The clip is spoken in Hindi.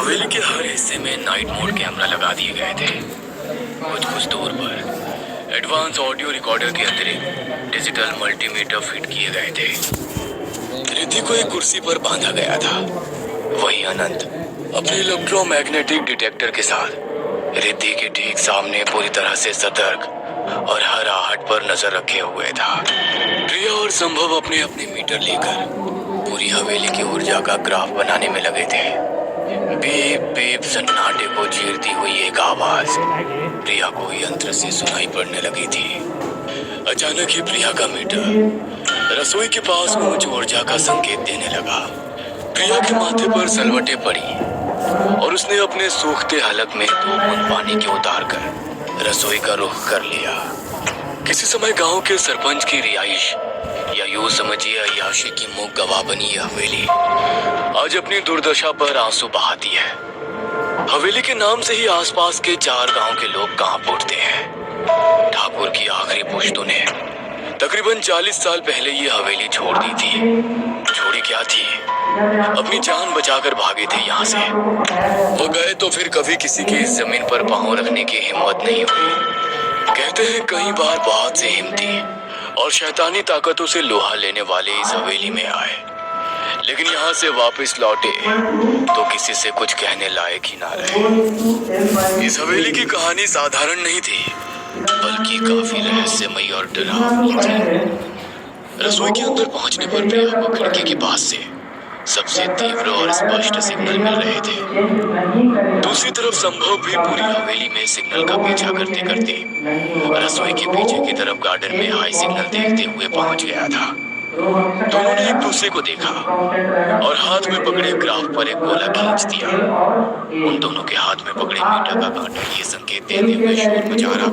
हवेली के हर हिस्से में नाइट मोड कैमरा लगा दिए गए थे। कुछ दूर पर एडवांस ऑडियो रिकॉर्डर के अतिरिक्त डिजिटल मल्टीमीटर फिट किए गए थे। रिद्धि को एक कुर्सी पर बांधा गया था। वहीं अनंत अपने इलेक्ट्रोमैग्नेटिक डिटेक्टर के साथ रिद्धि के ठीक सामने पूरी तरह से सतर्क और हर आहट पर नजर रखे हुए था। प्रिया और संभव अपने अपने मीटर लेकर पूरी हवेली की ऊर्जा का ग्राफ बनाने में लगे थे। बीप बीप सन्नाटे को चीरती हुई एक आवाज प्रिया को यंत्र से सुनाई पड़ने लगी थी। अचानक ही प्रिया का मीटर रसोई के पास ऊंच ऊर्जा का संकेत देने लगा। प्रिया के माथे पर सलवटें पड़ी और उसने अपने सूखते हलक में 2 बूंद पानी के उतारकर रसोई का रुख कर लिया। किसी समय गांव के सरपंच की रिहाइश या यूं समझिए अय्याशी की मुख गवाह बनी यह हवेली आज अपनी दुर्दशा पर आंसू बहाती है। हवेली के नाम से ही आसपास के 4 गांव के लोग कांप उठते हैं। ठाकुर की आखिरी पुश्तों ने तकरीबन 40 साल पहले ये हवेली छोड़ दी थी। छोड़ी क्या थी, अपनी जान बचाकर भागे थे यहाँ से। वो गए तो फिर कभी किसी की इस जमीन पर पांव रखने की हिम्मत नहीं हुई। कहते हैं कई बार बहुत से हिम्मती और शैतानी ताकतों से लोहा लेने वाले इस हवेली में आए, लेकिन यहाँ से वापस लौटे तो किसी से कुछ कहने लायक ही ना रहे। इस हवेली की कहानी साधारण नहीं थी, बल्कि काफी रहस्यमयी और डरावनी थी। रसोई के अंदर पहुंचने पर प्रिया को खिड़की के पास से सबसे तीव्र और स्पष्ट सिग्नल मिल रहे थे। दूसरी तरफ संभव भी पूरी हवेली में सिग्नल का पीछा करते करते रसोई के पीछे की तरफ गार्डन में हाई सिग्नल देखते हुए पहुंच गया था। दोनों ने एक दूसरे को देखा और हाथ में पकड़े ग्राफ पर एक गोला खींच दिया। उन दोनों के हाथ में पकड़े मीटर का कांटा ये संकेत देते हुए शोर मचा रहा।